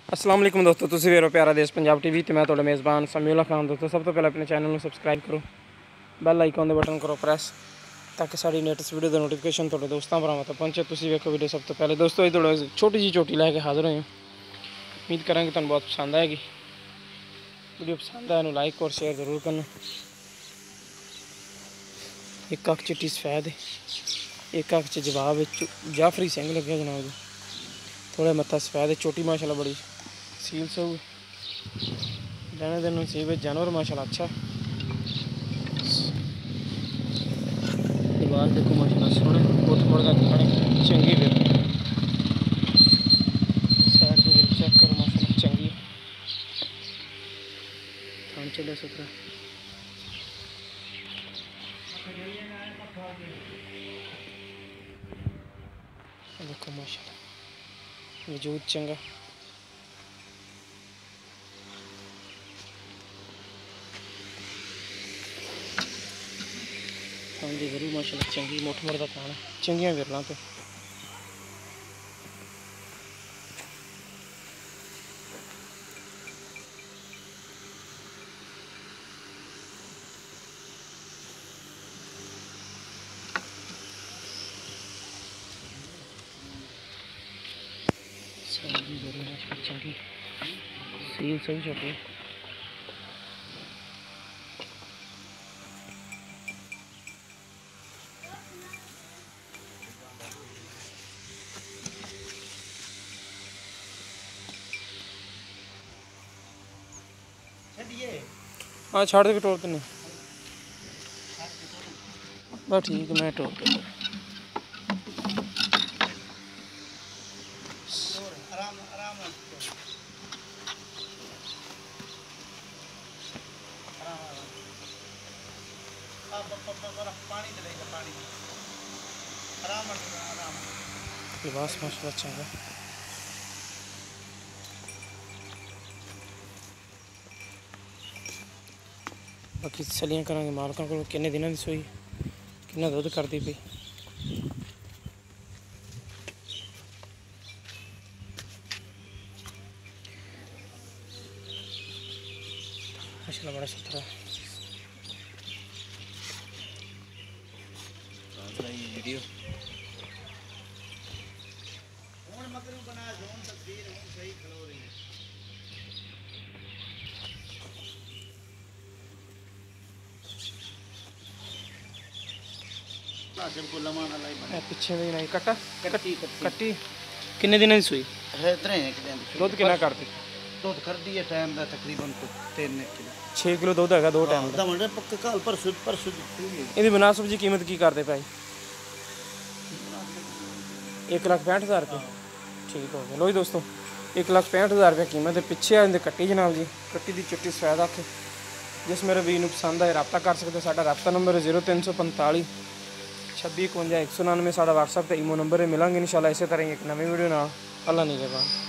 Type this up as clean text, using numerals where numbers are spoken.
अस्सलाम वालेकुम दोस्तों, तुसीं वेरो प्यारा देश पंजाब टीवी ते मैं तुहाडा मेज़बान समीउल्लाह खान। दोस्तों सब तो पहले अपने चैनल में सबसक्राइब करो, बैल आइकन दे बटन करो प्रेस ताकि साड़ी लेटेस्ट वीडियो का नोटिफिकेशन तुहाडे दोस्तां भरावां तक पहुंचे। तुसीं वेखो वीडियो सब तो पहले। दोस्तों ये थोड़ा छोटी जी चोटी लैके हाज़र होए। उम्मीद करांगे तुहानूं बहुत पसंद आएगी। वीडियो पसंद आए लाइक और शेयर जरूर करना। एक अख चिट्टी सफेद है, एक अख च जवाब जाफरी सिंह लगे जनाब। थोड़ा मत्था सफेद है, चोटी माशाल्लाह बड़ी सील से लेने देने नसीब है। जानवर माशाल्लाह अच्छा। लिबास देखो माशाल्लाह सोहने, उठ मुड़ का खाने चंगी फिर साइड को फिर चेक करो माशाल्लाह चंगी। थान चले सुथरा देखो माशाल्लाह वजूद चंगा। हाँ जी जरूर माशाल्लाह चंगी मुठ मुड़ का थान चंगियां विरलों तो चंगी सील सही छोटी। हाँ छाड़ दे टोर तो नहीं बस ठीक है मैं टोर के लिबास माशाल्लाह अच्छा है। बाकी सलियां करांगे मालकां को किन्ने दिनों की सोई किन्ना दुध करती पई। माशाल्लाह बड़ा सुथरा वीडियो पिछे भी नहीं कट्टा कट्टी किन्ने दिनों की सुई है दुध किन्ना करती दूध कर दिए टाइम का तकरीबन 3 किलो 6 किलो दुध है दो टाइम का। दमड़े पक्के काल परसों ਇਹਦੀ मुनासिब जी कीमत की करते भाई 1,65,000 रुपये ठीक हो गया। लो जी दोस्तों 1,65,000 रुपये कीमत है। पिछे आते कट्टी जनाब जी कट्टी की चिट्टी सफेद अख जिस मेरे वीर को पसंद आए रब्ता कर सकते। साडा रब्ता नंबर है 0345 26 51 199। साडा व्हाट्सएप ते ईमो नंबर है। मिलेंगे इंशाल्लाह इसी तरह एक नवी वीडियो ना। अल्लाह नहीं के बाद।